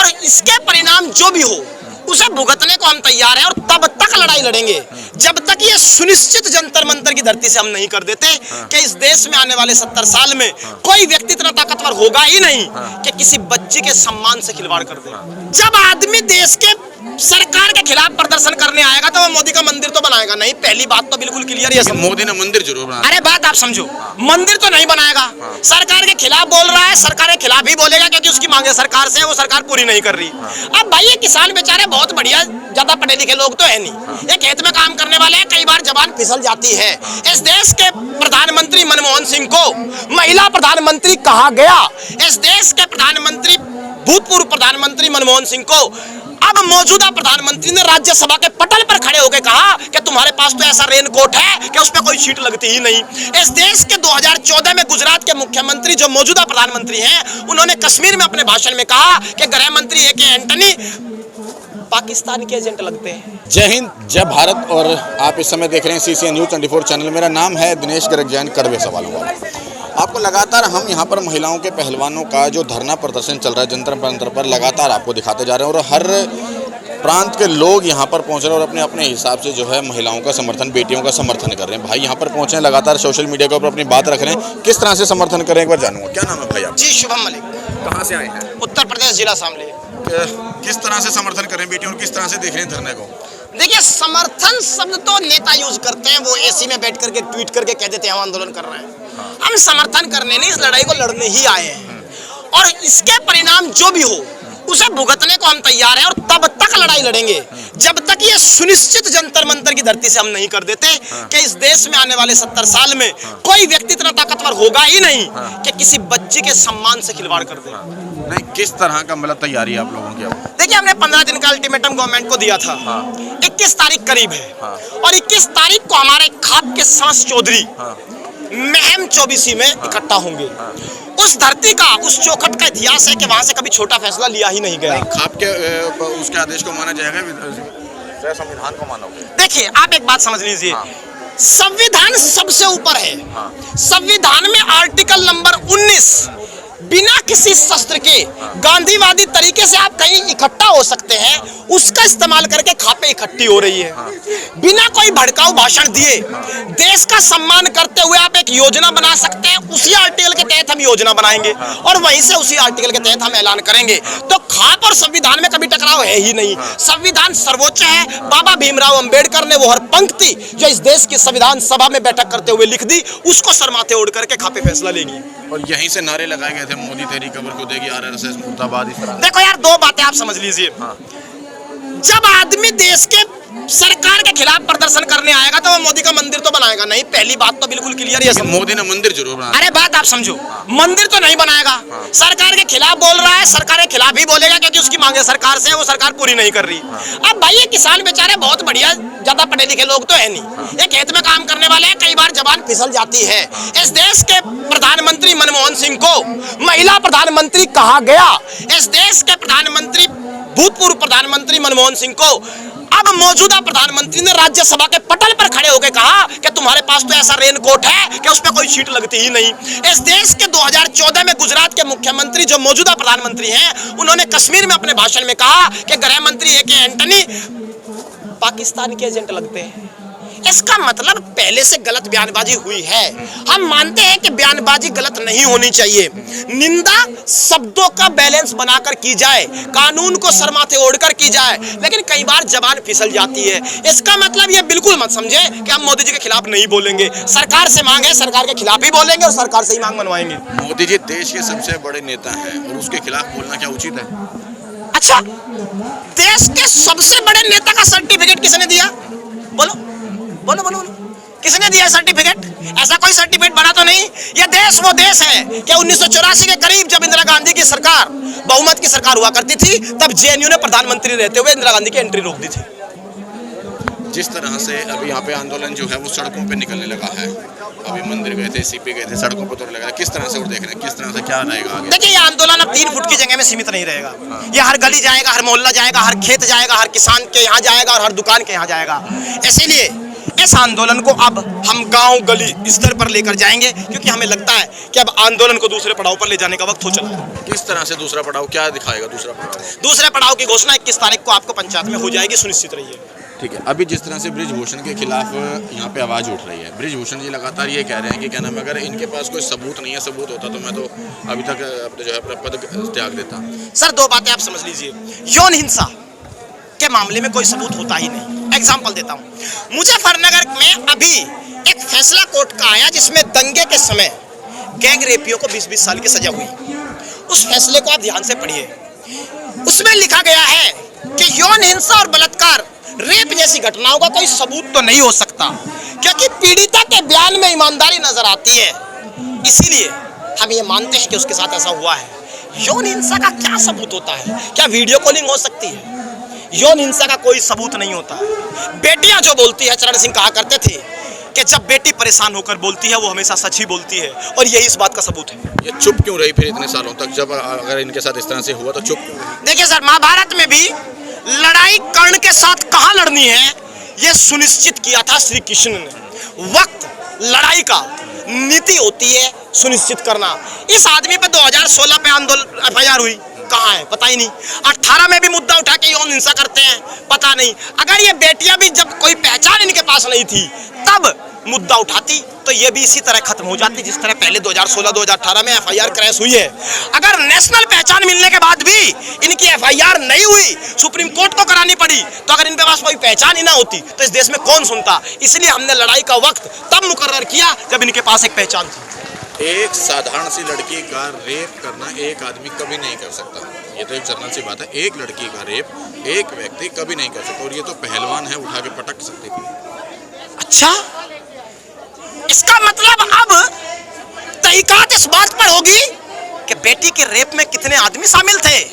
और इसके परिणाम जो भी हो उसे भुगतने को हम तैयार हैं और तब तक लड़ाई लड़ेंगे जब तक ये सुनिश्चित जंतर मंतर की धरती से हम नहीं कर देते कि इस देश में आने वाले 70 साल में कोई व्यक्ति इतना ताकतवर होगा ही नहीं कि किसी बच्चे के सम्मान से खिलवाड़ कर दे। जब आदमी देश के सरकार के खिलाफ प्रदर्शन करने आएगा तो वो मोदी का मंदिर तो बनाएगा नहीं। पहली बात तो बिल्कुल क्लियर है, मोदी ने मंदिर जरूर बनाया। अरे बात आप समझो, मंदिर तो नहीं बनाएगा। सरकार के खिलाफ बोल रहा है, सरकार के खिलाफ ही बोलेगा क्योंकि उसकी मांगे सरकार से है, वो सरकार पूरी नहीं कर रही। अब भाई ये किसान बेचारे बहुत बढ़िया, ज्यादा पढ़े लिखे लोग तो है नहीं, ये खेत में काम करने वाले हैं, कई बार जबान फिसल जाती है। इस देश के प्रधानमंत्री मनमोहन सिंह को महिला प्रधानमंत्री कहा गया। इस देश के प्रधानमंत्री भूतपूर्व प्रधानमंत्री मनमोहन सिंह को अब मौजूदा प्रधानमंत्री ने राज्यसभा के पटल पर खड़े होकर कहा कि तुम्हारे पास तो ऐसा रेनकोट है कि उस पर कोई सीट लगती ही नहीं। इस देश के 2014 में गुजरात के मुख्यमंत्री जो मौजूदा प्रधानमंत्री हैं, उन्होंने कश्मीर में अपने भाषण में कहा कि गृह मंत्री ए.के. एंटनी पाकिस्तान के एजेंट लगते हैं। जय हिंद, जय भारत। और आप इस समय देख रहे हैं CCN न्यूज़ 24 चैनल। मेरा नाम है दिनेश गर्ग जैन, कड़वे सवालों वाला। आपको लगातार हम यहाँ पर महिलाओं के पहलवानों का जो धरना प्रदर्शन चल रहा है जंतर मंतर पर, लगातार आपको दिखाते जा रहे हैं और हर प्रांत के लोग यहाँ पर पहुँच रहे हैं और अपने अपने हिसाब से जो है महिलाओं का समर्थन, बेटियों का समर्थन कर रहे हैं। भाई यहाँ पर पहुँचे हैं, लगातार सोशल मीडिया के ऊपर अपनी बात रख रहे हैं, किस तरह से समर्थन करें एक बार जानूंगा। क्या नाम है भाई आप? जी शुभम मलिक। कहाँ से आए हैं? उत्तर प्रदेश, जिला शामली। किस तरह से समर्थन करें बेटियों और किस तरह से देख रहे हैं धरने को? देखिए, समर्थन शब्द तो नेता यूज करते हैं, वो एसी में बैठ करके ट्वीट करके कह देते हैं हम आंदोलन कर रहे हैं। हम समर्थन करने नहीं, इस लड़ाई को लड़ने ही आए हैं और इसके परिणाम जो भी हो उसे भुगतने को हम तैयार हैं और तब तक लड़ाई लड़ेंगे जब तक ये सुनिश्चित जंतर मंतर की धरती से हम नहीं कर देते कि इस देश में आने वाले 70 साल में कोई व्यक्ति इतना ताकतवर होगा ही नहीं कि किसी बच्चे के सम्मान से खिलवाड़ कर दे। नहीं, किस तरह का मतलब तैयारी है आप लोगों की? देखिए, हमने 15 दिन का अल्टीमेटम गवर्नमेंट को दिया था। 21 तारीख करीब है और 21 तारीख को हमारे खाप के सांस चौधरी महम 24 में इकट्ठा होंगे। उस धरती का, उस चौखट का इतिहास है कि वहां से कभी छोटा फैसला लिया ही नहीं गया। खाप के उसके आदेश को माना जाएगा, संविधान को मानोगे? देखिए, आप एक बात समझ लीजिए, संविधान सबसे ऊपर है। संविधान में आर्टिकल नंबर 19 बिना किसी शस्त्र के गांधीवादी तरीके से आप कहीं इकट्ठा हो सकते हैं, उसका इस्तेमाल करके खापे इकट्ठी हो रही है। बिना कोई भड़काऊ भाषण दिए देश का सम्मान करते हुए आप एक योजना बना सकते हैं। उसी आर्टिकल के तहत हम योजना बनाएंगे और वहीं से उसी आर्टिकल के तहत हम ऐलान करेंगे। तो खाप और संविधान में कभी टकराव है ही नहीं। संविधान सर्वोच्च है। बाबा भीमराव अंबेडकर ने वो हर पंक्ति जो इस देश की संविधान सभा में बैठक करते हुए लिख दी, उसको सर माथे ओढ़ करके खापे फैसला लेगी। और यहीं से नारे लगाए गए थे, मोदी तेरी कब्र को देगी, RSS मुर्दाबाद। देखो यार, दो बातें आप समझ लीजिए। जब आदमी देश के सरकार के खिलाफ प्रदर्शन करने आएगा तो वो मोदी का मंदिर तो बनाएगा नहीं। पहली बात तो बिल्कुल क्लियर है, मोदी ने मंदिर जरूर बनाया। अरे बात आप समझो, मंदिर तो नहीं बनाएगा। सरकार के खिलाफ बोल रहा है, सरकार के खिलाफ ही बोलेगा क्योंकि उसकी मांगे सरकार से है, वो सरकार पूरी नहीं कर रही। अब भाई ये किसान बेचारे बहुत बढ़िया, ज्यादा पढ़े लिखे लोग तो है नहीं, ये खेत में काम करने वाले हैं, कई बार जबान फिसल जाती है। इस देश के प्रधानमंत्री मनमोहन सिंह को महिला प्रधानमंत्री कहा गया। इस देश के प्रधानमंत्री भूतपूर्व प्रधानमंत्री मनमोहन सिंह को अब मौजूदा प्रधानमंत्री ने राज्यसभा के पटल पर खड़े होकर कहा कि तुम्हारे पास तो ऐसा रेनकोट है कि उस पर कोई सीट लगती ही नहीं। इस देश के 2014 में गुजरात के मुख्यमंत्री जो मौजूदा प्रधानमंत्री हैं, उन्होंने कश्मीर में अपने भाषण में कहा कि गृह मंत्री ए.के. एंटनी पाकिस्तान के एजेंट लगते हैं। इसका मतलब पहले से गलत बयानबाजी हुई है। हम मानते हैं कि बयानबाजी गलत नहीं होनी चाहिए, निंदा शब्दों का बैलेंस बनाकर की जाए, कानून को सर माथे ओढ़कर की जाए, लेकिन कई बार जबान फिसल जाती है। इसका मतलब ये बिल्कुल मत समझे कि हम मोदी जी के खिलाफ नहीं बोलेंगे। सरकार से मांग है, सरकार के खिलाफ ही बोलेंगे और सरकार से ही मांग मनवाएंगे। मोदी जी देश के सबसे बड़े नेता हैं और उसके खिलाफ बोलना क्या उचित है? अच्छा, देश के सबसे बड़े नेता का सर्टिफिकेट किसने दिया? बोलो बोलो बोलो, किसने दिया सर्टिफिकेट? ऐसा कोई सर्टिफिकेट बना तो नहीं। ये देश वो देश है कि 1984 के करीब जब इंदिरा गांधी की सरकार, बहुमत की सरकार हुआ करती थी, तब JNU ने प्रधानमंत्री रहते हुए इंदिरा गांधी की एंट्री रोक दी थी। जिस तरह से अभी यहाँ पे आंदोलन जो है वो सड़कों पे निकलने लगा है, अभी मंदिर गए थे, CP गए थे, सड़कों पे तो लगा, किस तरह से वो देख रहे हैं, किस तरह से क्या रहेगा आगे? देखिए, ये आंदोलन अब 3 फुट की जगह में सीमित नहीं रहेगा। ये हर गली जाएगा, हर मोहल्ला जाएगा, हर खेत जाएगा, हर किसान के यहाँ जाएगा और हर दुकान के यहाँ जाएगा। इसीलिए इस आंदोलन को अब हम गांव गली स्तर पर लेकर जाएंगे, क्योंकि हमें लगता है कि अब आंदोलन को दूसरे पड़ाव पर ले जाने का वक्त हो चला है। किस तरह से दूसरा पड़ाव, क्या दिखाएगा दूसरा पड़ाव? दूसरे पड़ाव की घोषणा 21 तारीख को आपको पंचायत में हो जाएगी, सुनिश्चित रहिए। ठीक है, अभी जिस तरह से ब्रिजभूषण के खिलाफ यहाँ पे आवाज़ उठ रही है, ब्रिजभूषण जी लगातार ये कह रहे हैं कि क्या नाम, अगर इनके पास कोई सबूत नहीं है, सबूत होता तो मैं तो अभी तक अपने जो है अपना पद त्याग देता। सर, दो बातें आप समझ लीजिए। यौन हिंसा के मामले में कोई सबूत होता ही नहीं। एग्जाम्पल देता हूँ, मुजफ्फरनगर में अभी एक फैसला कोर्ट का आया जिसमें दंगे के समय गैंग रेपियों को 20-20 साल की सजा हुई। उस फैसले को आप ध्यान से पढ़िए। उसमें लिखा गया है कि यौन हिंसा और बलात्कार, रेप जैसी घटनाओं का कोई सबूत तो नहीं हो सकता, क्योंकि पीड़िता के बयान में ईमानदारी नजर आती है, इसीलिए हम ये मानते हैं कि उसके साथ ऐसा हुआ है। यौन हिंसा का क्या सबूत होता है? क्या वीडियो कॉलिंग हो सकती है? यौन हिंसा का कोई सबूत नहीं होता। बेटियां जो बोलती है, चरण सिंह कहा करते थे कि जब बेटी परेशान होकर बोलती है वो हमेशा सच ही बोलती है, और यही इस बात का सबूत है। ये चुप क्यों रही फिर इतने सालों तक? जब अगर इनके साथ इस तरह से हुआ तो चुप क्यों रही? देखिए सर, महाभारत में भी लड़ाई कर्ण के साथ कहाँ लड़नी है ये सुनिश्चित किया था श्री कृष्ण ने। वक्त लड़ाई का नीति होती है सुनिश्चित करना। इस आदमी पे 2016 पे आंदोलन FIR हुई, कहाँ है? पता ही नहीं। 18 में भी मुद्दा उठा के यौन हिंसा करते हैं, पता नहीं। अगर ये बेटियां भी, जब कोई पहचान इनके पास नहीं थी तब मुद्दा उठाती तो ये भी इसी तरह खत्म हो जाती जिस तरह पहले 2016-2018 में FIR क्रैश हुई है। अगर नेशनल पहचान मिलने के बाद भी इनकी FIR नहीं हुई, सुप्रीम कोर्ट को करानी पड़ी, तो अगर इनके पास कोई पहचान ही ना होती तो इस देश में कौन सुनता? इसलिए हमने लड़ाई का वक्त तब मुकर्रर किया जब इनके पास एक पहचान थी। एक साधारण सी लड़की का रेप करना एक आदमी कभी नहीं कर सकता, ये तो एक जनरल सी बात है। एक लड़की का रेप एक व्यक्ति कभी नहीं कर सकता, और ये तो पहलवान है, उठा के पटक सकते थे। अच्छा, इसका मतलब अब तहकीकात इस बात पर होगी कि बेटी के रेप में कितने आदमी शामिल थे,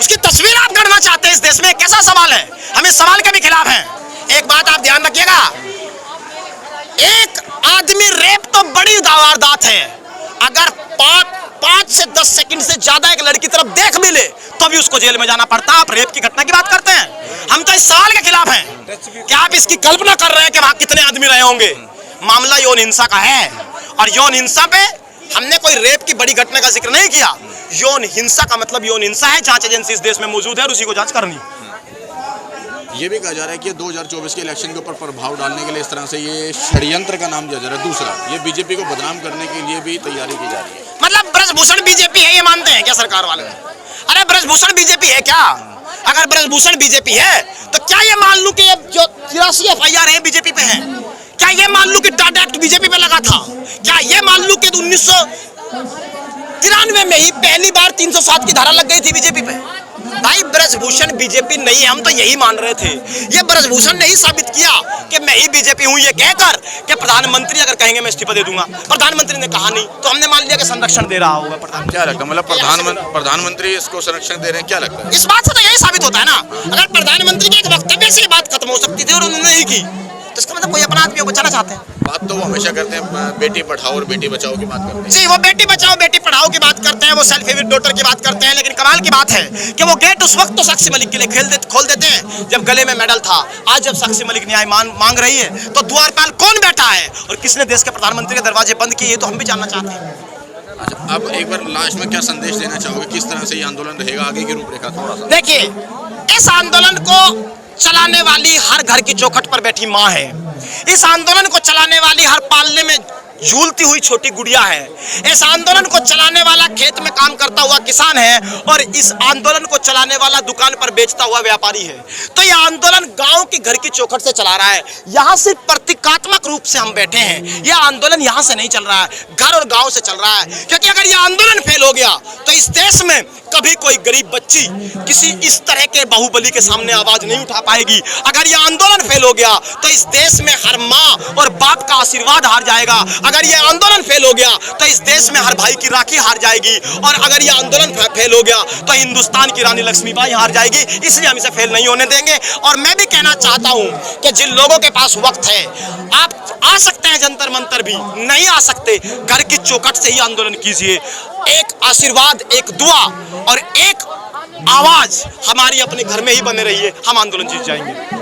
उसकी तस्वीर आप गढ़ना चाहते हैं इस देश में? कैसा सवाल है? हम इस सवाल के भी खिलाफ हैं। एक बात आप ध्यान रखिएगा, एक आदमी रेप तो बड़ी वारदात है, अगर 5 से 10 सेकंड से ज्यादा एक लड़की तरफ देख भी ले तो भी उसको जेल में जाना पड़ता। आप रेप की घटना की बात करते हैं, हम तो इस सवाल के खिलाफ हैं। क्या आप इसकी कल्पना कर रहे हैं कि वहां कितने आदमी रहे होंगे? मामला यौन हिंसा का है, और यौन हिंसा पे हमने कोई रेप की बड़ी घटना का जिक्र नहीं किया। यौन हिंसा का मतलब यौन हिंसा है, जांच एजेंसी इस देश में मौजूद है और उसी को जांच करनी। ये भी कहा जा रहा है कि 2024 के इलेक्शन के ऊपर प्रभाव डालने के लिए इस तरह से ये षड्यंत्र का नाम दिया जा रहा है। दूसरा, ये बीजेपी को बदनाम करने के लिए भी तैयारी की जा रही है। मतलब ब्रजभूषण बीजेपी है, ये मानते हैं क्या सरकार वाले? अरे ब्रजभूषण बीजेपी है क्या? अगर ब्रजभूषण बीजेपी है तो क्या ये मान लूं कि ये जो 83 FIR है बीजेपी पे है? क्या ये मान लूं कि टाटा एक्ट बीजेपी पे लगा था? क्या ये मान लूं कि 1993 में ही पहली बार 307 की धारा लग गई थी बीजेपी पे? भाई, ब्रजभूषण बीजेपी नहीं है, हम तो यही मान रहे थे। ये ब्रजभूषण ने ही साबित किया कि मैं ही बीजेपी हूं, ये कहकर कि प्रधानमंत्री अगर कहेंगे मैं इस्तीफा दे दूंगा। प्रधानमंत्री ने कहा नहीं तो हमने मान लिया कि संरक्षण दे रहा होगा प्रधानमंत्री। क्या लगता है, मतलब प्रधानमंत्री इसको संरक्षण दे रहे हैं? क्या लगता है? इस बात से तो यही साबित होता है ना, अगर प्रधानमंत्री के एक वक्तव्य से ये बात खत्म हो सकती थी और उन्होंने नहीं की, तो इसका मतलब कोई अपना आदमी को बचाना चाहते हैं। बात तो वो हमेशा करते हैं, बेटी पढ़ाओ और बेटी बचाओ की बात करते हैं। जी, वो बेटी बचाओ बेटी पढ़ाओ की बात करते हैं, वो सेल्फ हेविड डॉटर की बात करते हैं, लेकिन कमाल की बात है कि वो गेट उस वक्त तो साक्षी मलिक के लिए खोल देते हैं जब गले में मेडल था। आज जब साक्षी मलिक न्याय मांग रही है तो द्वारपाल कौन बैठा है और किसने देश के प्रधानमंत्री के दरवाजे बंद किए, ये तो हम भी जानना चाहते हैं। अच्छा, अब एक बार लास्ट में क्या संदेश देना चाहोगे, किस तरह से ये आंदोलन रहेगा, आगे की रूपरेखा थोड़ा सा? देखिए, इस आंदोलन को चलाने वाली हर घर की चौखट पर बैठी माँ है, इस आंदोलन को चलाने वाली हर पालने में झूलती हुई छोटी गुड़िया है, इस आंदोलन को चलाने वाला खेत में काम करता हुआ किसान है, और इस आंदोलन को चलाने वाला दुकान पर बेचता हुआ व्यापारी है। तो यह आंदोलन गांव की घर की चौखट से चला रहा है। यहाँ सिर्फ प्रतीकात्मक रूप से हम बैठे हैं, यह आंदोलन यहाँ से नहीं चल रहा है, घर और गांव से चल रहा है। क्योंकि अगर यह आंदोलन फेल हो गया तो इस देश में कभी कोई गरीब बच्ची किसी इस तरह के बाहुबली के सामने आवाज नहीं उठा पाएगी। अगर यह आंदोलन फेल हो गया तो इस देश में हर माँ और बाप का आशीर्वाद हार जाएगा। अगर यह आंदोलन फेल हो गया तो इस देश में हर भाई की राखी हार जाएगी, और अगर यह आंदोलन फेल हो गया तो हिंदुस्तान की रानी लक्ष्मीबाई हार जाएगी। इसलिए हम इसे फेल नहीं होने देंगे। और मैं भी कहना चाहता हूं कि जिन लोगों के पास वक्त है, आप आ सकते हैं जंतर मंतर भी, नहीं आ सकते घर की चौखट से ही आंदोलन कीजिए। एक आशीर्वाद, एक दुआ और एक आवाज हमारी अपने घर में ही बने रहिए, हम आंदोलन जीत जाएंगे।